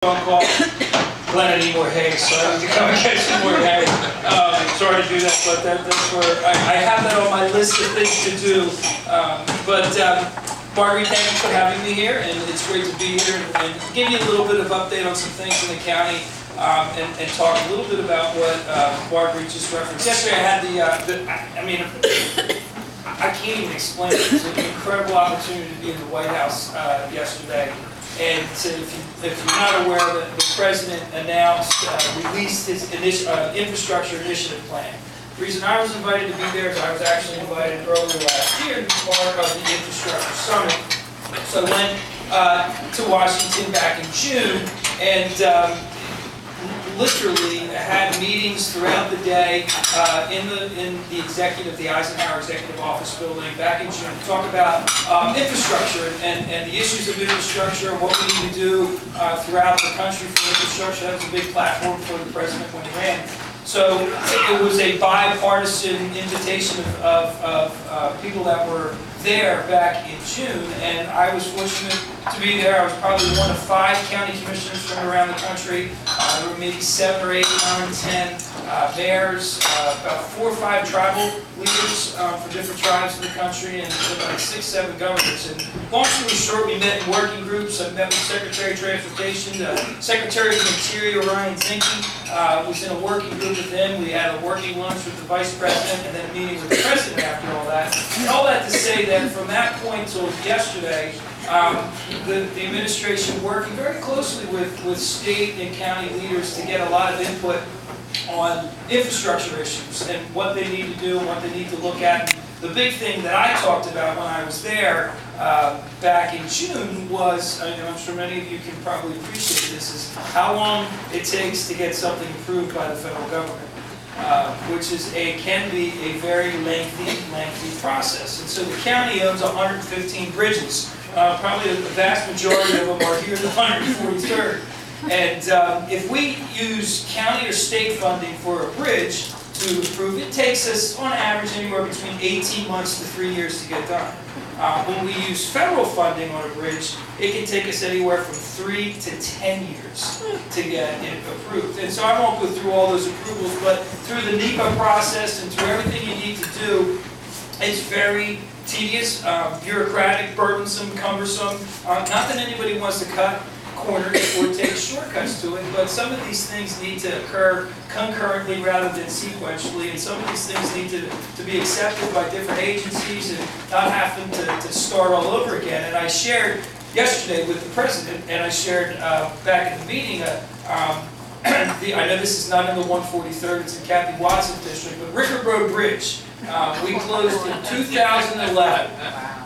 phone call. Glad I need more hay, so I have to come and get some more hay. Sorry to do that, but that's where I have that on my list of things to do. Marguerte, thank you for having me here, and it's great to be here and give you a little bit of update on some things in the county and talk a little bit about what Marguerte just referenced. Yesterday I had I can't even explain it. It was an incredible opportunity to be in the White House yesterday. And if you're not aware, the President announced, released his infrastructure initiative plan. The reason I was invited to be there is I was actually invited earlier last year to be part of the infrastructure summit. So I went to Washington back in June and literally had meetings throughout the day in the Eisenhower Executive Office building back in June to talk about infrastructure and the issues of infrastructure, what we need to do throughout the country for infrastructure. That was a big platform for the President when he ran. So it was a bipartisan invitation of people that were there back in June, and I was fortunate to be there. I was probably one of 5 county commissioners from around the country. There were maybe 7 or 8, 9 or 10 mayors, about 4 or 5 tribal leaders for different tribes in the country, and like 6, 7 governors. And long story short, we met in working groups. I met with Secretary of Transportation, Secretary of the Interior, Ryan Zinke. Was in a working group with him. We had a working lunch with the Vice President and then a meeting with the President after all that. And all that to say that from that point till yesterday, the administration working very closely with state and county leaders to get a lot of input on infrastructure issues and what they need to do and what they need to look at. And the big thing that I talked about when I was there back in June was, I'm sure many of you can probably appreciate this, is how long it takes to get something approved by the federal government, which can be a very lengthy process. And so the county owns 115 bridges. Probably the vast majority of them are here in the 143rd. And if we use county or state funding for a bridge to approve, it takes us on average anywhere between 18 months to 3 years to get done. When we use federal funding on a bridge, it can take us anywhere from 3 to 10 years to get it approved. And so I won't go through all those approvals, but through the NEPA process and through everything you need to do, it's very tedious, bureaucratic, burdensome, cumbersome. Not that anybody wants to cut corners or take shortcuts to it, but some of these things need to occur concurrently rather than sequentially, and some of these things need to be accepted by different agencies and not having to start all over again. And I shared yesterday with the President, and I shared back at the meeting, I know this is not in the 143rd, it's in Kathy Watson's district, but Rickard Road Bridge, we closed in 2011.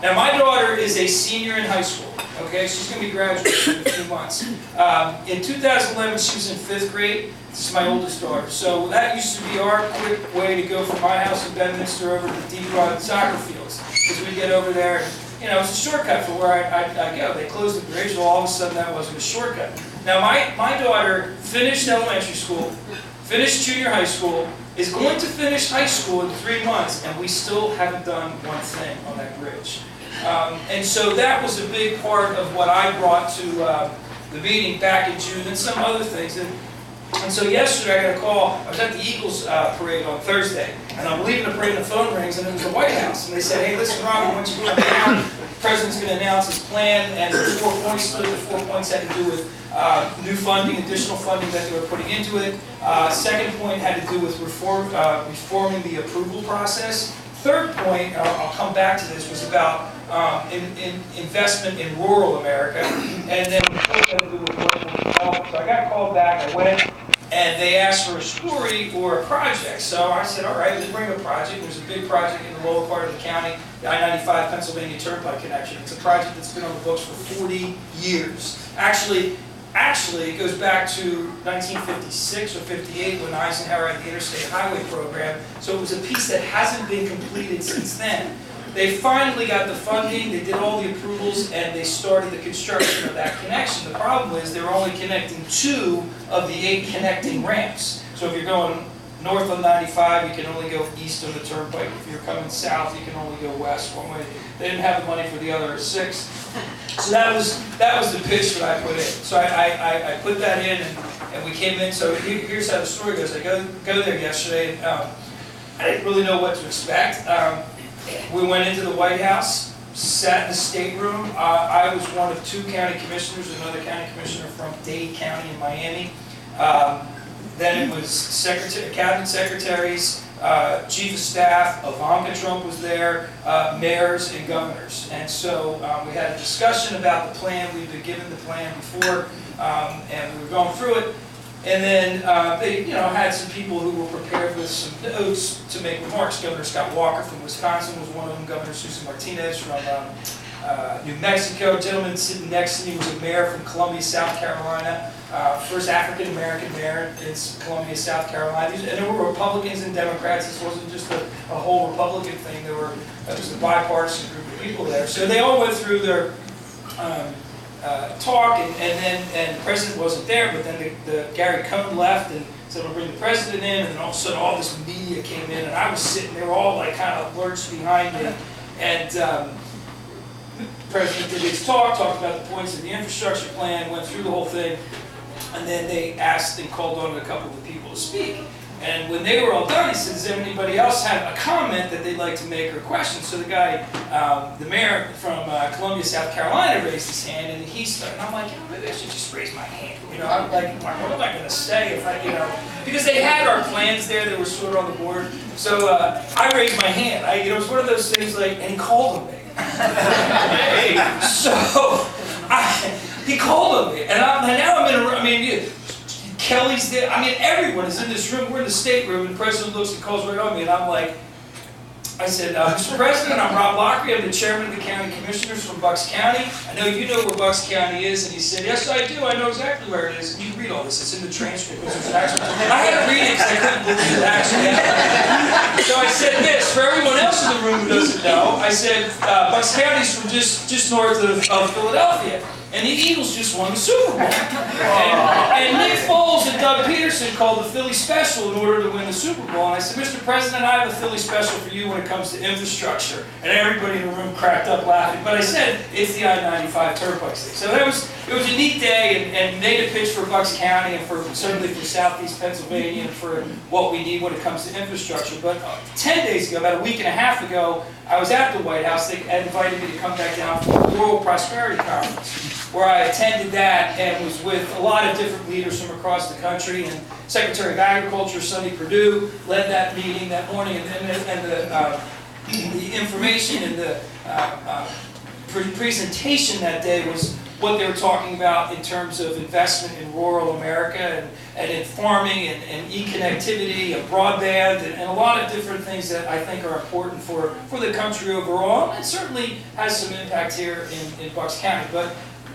Now my daughter is a senior in high school. Okay, she's going to be graduating in a few months. In 2011, she was in 5th grade. This is my oldest daughter. So that used to be our quick way to go from my house in Bedminster over to the Deep Rod soccer fields. Because we get over there, and, it's a shortcut for where I go. They closed the bridge, well, all of a sudden that wasn't a shortcut. Now my daughter finished elementary school, finished junior high school, is going to finish high school in 3 months, and we still haven't done one thing on that bridge. And so that was a big part of what I brought to the meeting back in June and some other things. And so yesterday I got a call. I was at the Eagles parade on Thursday, and I'm leaving the parade and the phone rings, and it was the White House. And they said, hey, listen, Rob, I want you to come down. The President's going to announce his plan, and the 4 points to it. The 4 points had to do with new funding, additional funding that they were putting into it. Second point had to do with reforming the approval process. Third point, I'll come back to this, was about investment in rural America, and then the fourth had to do with working with development. So I got called back, I went, and they asked for a story or a project. So I said, all right, let's bring a project. There's a big project in the lower part of the county, the I-95 Pennsylvania Turnpike connection. It's a project that's been on the books for 40 years. Actually, it goes back to 1956 or 58 when Eisenhower had the Interstate Highway Program, so it was a piece that hasn't been completed since then. They finally got the funding, they did all the approvals, and they started the construction of that connection. The problem is they were only connecting 2 of the 8 connecting ramps. So if you're going north on 95, you can only go east on the turnpike. If you're coming south, you can only go west one way. They didn't have the money for the other 6. So that was the pitch that I put in. So I put that in, and we came in. So here's how the story goes. I go there yesterday, and I didn't really know what to expect. We went into the White House, sat in the stateroom. I was one of 2 county commissioners, another county commissioner from Dade County in Miami. Then it was cabinet secretaries, chief of staff, Ivanka Trump was there, mayors and governors. And so we had a discussion about the plan. We'd been given the plan before, and we were going through it. And then they, had some people who were prepared with some notes to make remarks. Governor Scott Walker from Wisconsin was one of them. Governor Susan Martinez from New Mexico. Gentleman sitting next to me was a mayor from Columbia, South Carolina. First African-American mayor in Columbia, South Carolina. And there were Republicans and Democrats. This wasn't just a whole Republican thing. It was a bipartisan group of people there. So they all went through their talk, and the president wasn't there, but then the Gary Cohn left and said, we'll bring the president in, and then all of a sudden all this media came in, and I was sitting there all like kind of lurched behind me, and the president did his talked about the points of the infrastructure plan, went through the whole thing, and then they asked and called on a couple of people to speak. And when they were all done, he said, does anybody else have a comment that they'd like to make or a question? So the guy, the mayor from Columbia, South Carolina, raised his hand, and he started, and I'm like, maybe I should just raise my hand. I'm like, what am I going to say if I, because they had our plans there that were sort of on the board. So I raised my hand. It was one of those things like, and he called on me. So he called on me, and now I'm in a room. Kelly's there. Everyone is in this room. We're in the stateroom, and the president looks and calls right on me, and I'm like, I said, Mr. President, I'm Rob Lockery. I'm the chairman of the county commissioners from Bucks County. I know you know where Bucks County is. And he said, yes, I do. I know exactly where it is. And you can read all this. It's in the transcript. I had to read it because I couldn't believe it actually happened. So I said this, for everyone else in the room who doesn't know, I said, Bucks County is from just north of Philadelphia. And the Eagles just won the Super Bowl. And Nick Foles and Doug Peterson called the Philly Special in order to win the Super Bowl. And I said, Mr. President, I have a Philly Special for you when it comes to infrastructure. And everybody in the room cracked up laughing. But I said, it's the I-95 Turnpike thing. So it was a neat day, and made a pitch for Bucks County and certainly for Southeast Pennsylvania and for what we need when it comes to infrastructure. But 10 days ago, about a week and a half ago, I was at the White House. They invited me to come back down for the Rural Prosperity Conference, where I attended that and was with a lot of different leaders from across the country. And Secretary of Agriculture, Sonny Perdue, led that meeting that morning. And the information and the presentation that day was what they were talking about in terms of investment in rural America and in farming and e-connectivity and broadband and a lot of different things that I think are important for the country overall, and certainly has some impact here in Bucks County. But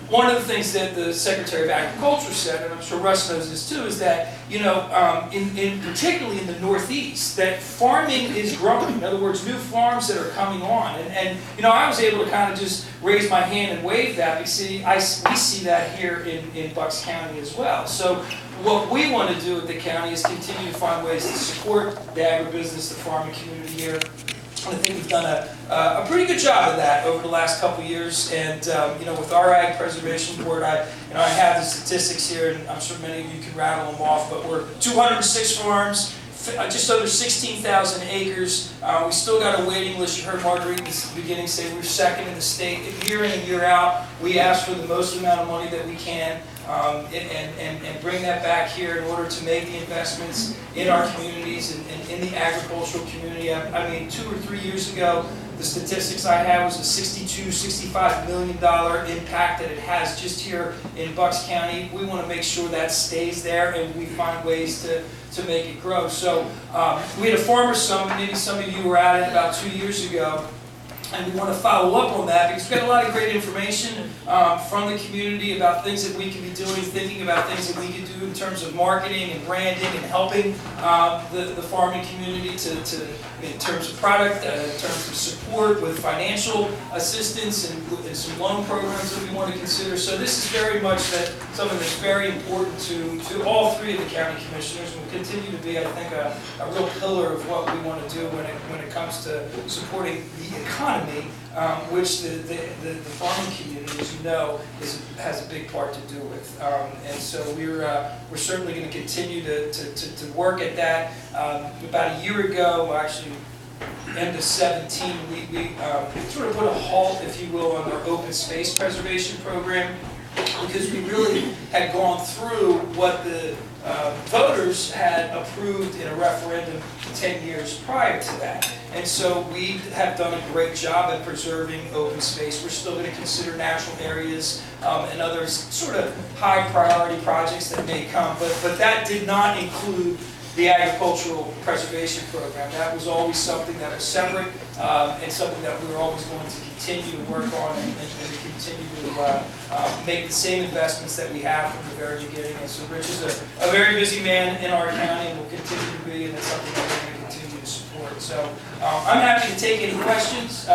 one of the things that the Secretary of Agriculture said, and I'm sure Russ knows this too, is that, particularly in the Northeast, that farming is growing. In other words, new farms that are coming on. And I was able to kind of just raise my hand and wave that because we see that here in Bucks County as well. So what we want to do at the county is continue to find ways to support the agribusiness, the farming community here. I think we've done a pretty good job of that over the last couple of years, and with our Ag Preservation Board, I have the statistics here, and I'm sure many of you can rattle them off. But we're 206 farms, just under 16,000 acres. We still got a waiting list. You heard Marguerte at the beginning say we're second in the state. Year in and year out, we ask for the most amount of money that we can. And bring that back here in order to make the investments in our communities and in the agricultural community. 2 or 3 years ago, the statistics I had was a $65 million impact that it has just here in Bucks County. We want to make sure that stays there, and we find ways to make it grow. So we had a farmer summit, maybe some of you were at it about 2 years ago. And we want to follow up on that because we've got a lot of great information from the community about things that we can be doing, thinking about things that we can do in terms of marketing and branding and helping the farming community in terms of product, in terms of support with financial assistance and some loan programs that we want to consider. So this is very much something that's very important to all three of the county commissioners and will continue to be, I think, a real pillar of what we want to do when it comes to supporting the economy. Which the farming community, as you know, has a big part to do with, and so we're certainly going to continue to work at that. About a year ago, well, actually, end of 2017, we sort of put a halt, if you will, on our open space preservation program because we really had gone through what the voters had approved in a referendum 10 years prior to that. And so we have done a great job at preserving open space. We're still going to consider natural areas and other sort of high priority projects that may come, but that did not include the agricultural preservation program. That was always something that was separate and something that we were always going to continue to work on and continue to make the same investments that we have from the very beginning. And so Rich is a very busy man in our county and will continue to be, and it's something that we're going to continue to support. So I'm happy to take any questions.